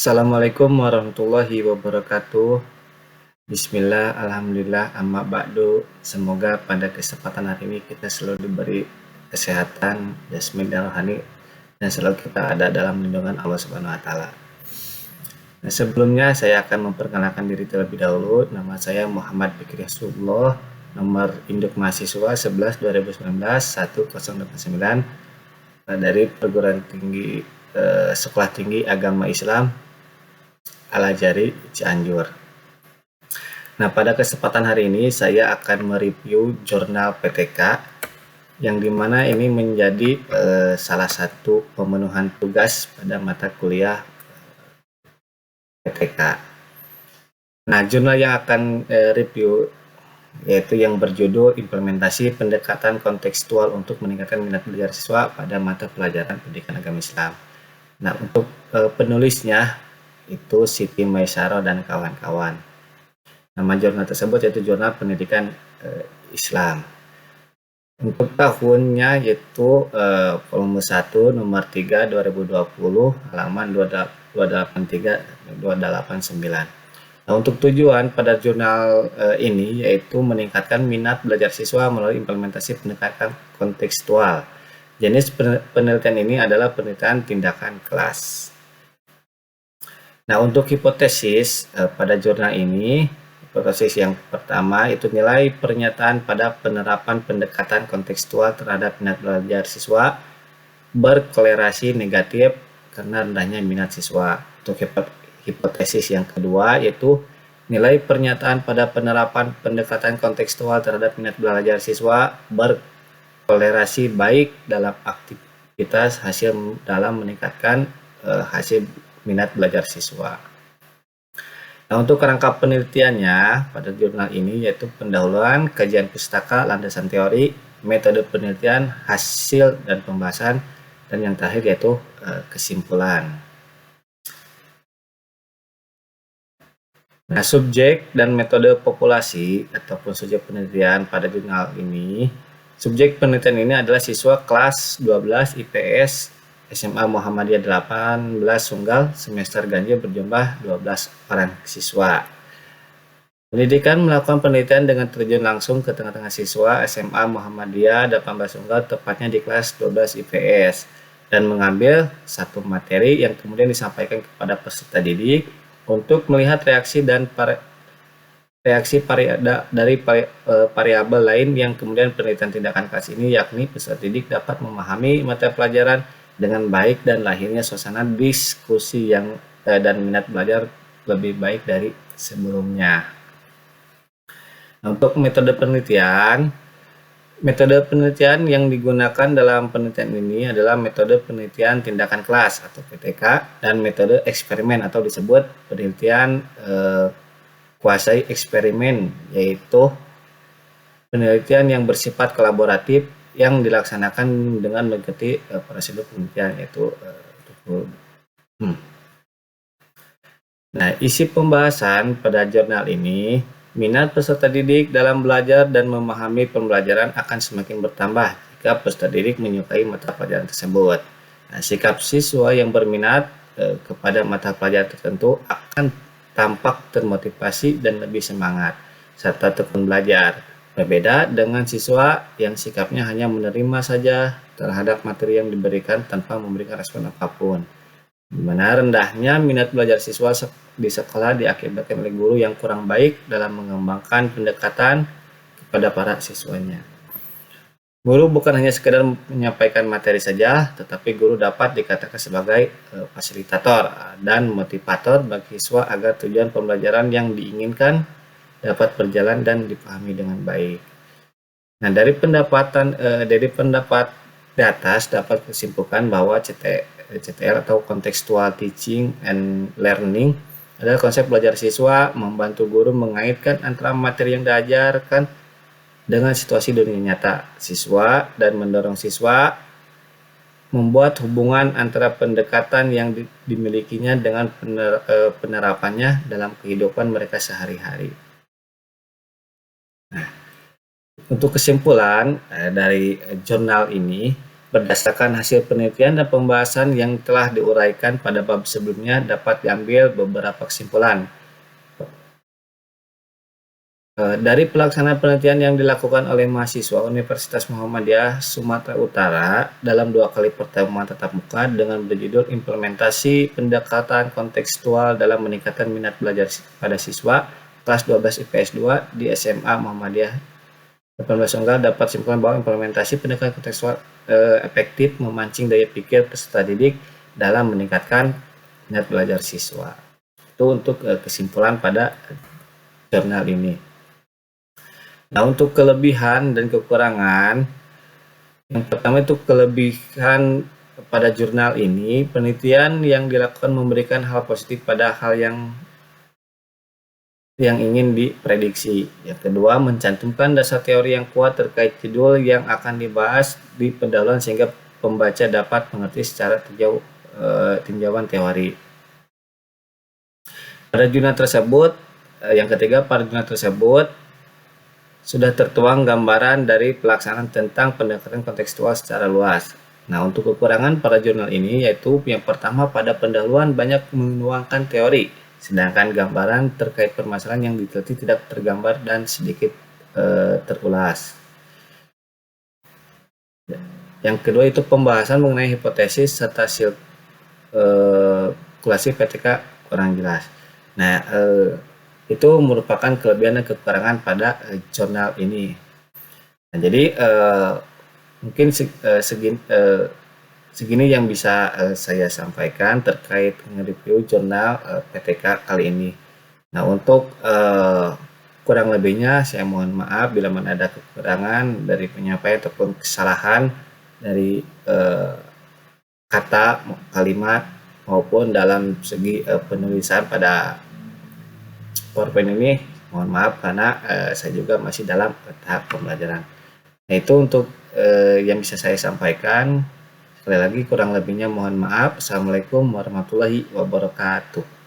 Assalamualaikum warahmatullahi wabarakatuh. Bismillah, alhamdulillah, amma ba'du. Semoga pada kesempatan hari ini kita selalu diberi kesehatan, jasmani dan rohani, dan selalu kita ada dalam lindungan Allah Subhanahu wa Ta'ala. Nah, sebelumnya saya akan memperkenalkan diri terlebih dahulu. Nama saya Muhammad Fikri Rasulullah, nomor induk mahasiswa 11 2019 1089 dari perguruan tinggi Sekolah Tinggi Agama Islam Al-Azhari Cianjur. Nah, pada kesempatan hari ini saya akan mereview jurnal PTK yang dimana ini menjadi salah satu pemenuhan tugas pada mata kuliah PTK. Nah, jurnal yang akan review yaitu yang berjudul Implementasi Pendekatan Kontekstual untuk Meningkatkan Minat Belajar Siswa pada Mata Pelajaran Pendidikan Agama Islam. Nah, untuk penulisnya itu Siti Maisaro dan kawan-kawan. Nama jurnal tersebut yaitu Jurnal Pendidikan Islam. Untuk tahunnya yaitu volume 1 nomor 3 2020 halaman 283-289. Nah, untuk tujuan pada jurnal ini yaitu meningkatkan minat belajar siswa melalui implementasi pendekatan kontekstual. Jenis penelitian ini adalah penelitian tindakan kelas. Nah, untuk hipotesis pada jurnal ini, hipotesis yang pertama itu nilai pernyataan pada penerapan pendekatan kontekstual terhadap minat belajar siswa berkolerasi negatif karena rendahnya minat siswa. Untuk hipotesis yang kedua yaitu nilai pernyataan pada penerapan pendekatan kontekstual terhadap minat belajar siswa berkolerasi baik dalam aktivitas hasil dalam meningkatkan hasil minat belajar siswa. Nah, untuk kerangka penelitiannya pada jurnal ini yaitu pendahuluan, kajian pustaka, landasan teori, metode penelitian, hasil dan pembahasan, dan yang terakhir yaitu kesimpulan. Nah, subjek dan metode populasi ataupun subjek penelitian pada jurnal ini, subjek penelitian ini adalah siswa kelas 12 IPS SMA Muhammadiyah 18 Sunggal semester ganjil berjumlah 12 orang siswa. Pendidikan melakukan penelitian dengan terjun langsung ke tengah-tengah siswa SMA Muhammadiyah 18 Sunggal tepatnya di kelas 12 IPS dan mengambil satu materi yang kemudian disampaikan kepada peserta didik untuk melihat reaksi dan dari variabel lain yang kemudian penelitian tindakan kelas ini yakni peserta didik dapat memahami materi pelajaran dengan baik dan lahirnya suasana diskusi yang dan minat belajar lebih baik dari sebelumnya. Nah, untuk metode penelitian yang digunakan dalam penelitian ini adalah metode penelitian tindakan kelas atau PTK dan metode eksperimen atau disebut penelitian kuasai eksperimen, yaitu penelitian yang bersifat kolaboratif yang dilaksanakan dengan mengikuti prosedur penelitian yaitu Nah, isi pembahasan pada jurnal ini, minat peserta didik dalam belajar dan memahami pembelajaran akan semakin bertambah jika peserta didik menyukai mata pelajaran tersebut. Nah, sikap siswa yang berminat kepada mata pelajaran tertentu akan tampak termotivasi dan lebih semangat serta tekun belajar. Berbeda dengan siswa yang sikapnya hanya menerima saja terhadap materi yang diberikan tanpa memberikan respon apapun. Di mana rendahnya minat belajar siswa di sekolah diakibatkan oleh guru yang kurang baik dalam mengembangkan pendekatan kepada para siswanya. Guru bukan hanya sekedar menyampaikan materi saja, tetapi guru dapat dikatakan sebagai fasilitator dan motivator bagi siswa agar tujuan pembelajaran yang diinginkan dapat berjalan dan dipahami dengan baik. Nah, dari pendapat di atas dapat disimpulkan bahwa CTL atau Contextual Teaching and Learning adalah konsep belajar siswa membantu guru mengaitkan antara materi yang diajarkan dengan situasi dunia nyata siswa dan mendorong siswa membuat hubungan antara pendekatan yang dimilikinya dengan penerapannya dalam kehidupan mereka sehari-hari. Nah, untuk kesimpulan dari jurnal ini, Berdasarkan hasil penelitian dan pembahasan yang telah diuraikan pada bab sebelumnya, dapat diambil beberapa kesimpulan. Dari pelaksanaan penelitian yang dilakukan oleh mahasiswa Universitas Muhammadiyah Sumatera Utara dalam 2 kali pertemuan tatap muka dengan berjudul Implementasi Pendekatan Kontekstual dalam Meningkatkan Minat Belajar pada Siswa kelas 12 IPS 2 di SMA Muhammadiyah 18 Unggal, dapat simpulkan bahwa implementasi pendekatan kontekstual efektif memancing daya pikir peserta didik dalam meningkatkan minat belajar siswa. Itu untuk kesimpulan pada jurnal ini. Nah, untuk kelebihan dan kekurangan, yang pertama itu kelebihan pada jurnal ini, penelitian yang dilakukan memberikan hal positif pada hal yang ingin diprediksi. Yang kedua, mencantumkan dasar teori yang kuat terkait judul yang akan dibahas di pendahuluan sehingga pembaca dapat mengerti secara tinjauan teori. Pada jurnal tersebut, yang ketiga, pada jurnal tersebut sudah tertuang gambaran dari pelaksanaan tentang pendekatan kontekstual secara luas. Nah, untuk kekurangan pada jurnal ini yaitu yang pertama, pada pendahuluan banyak menuangkan teori, sedangkan gambaran terkait permasalahan yang diteliti tidak tergambar dan sedikit terulas. Yang kedua itu pembahasan mengenai hipotesis serta sirkulasi PTK kurang jelas. Nah, itu merupakan kelebihan dan kekurangan pada jurnal ini. Nah, jadi mungkin segini yang bisa saya sampaikan terkait nge-review jurnal PTK kali ini. Nah, untuk kurang lebihnya saya mohon maaf bila mana ada kekurangan dari penyampaian ataupun kesalahan dari kata, kalimat maupun dalam segi penulisan pada PowerPoint ini. Mohon maaf karena saya juga masih dalam tahap pembelajaran. Nah, itu untuk yang bisa saya sampaikan. Sekali lagi kurang lebihnya mohon maaf. Assalamualaikum warahmatullahi wabarakatuh.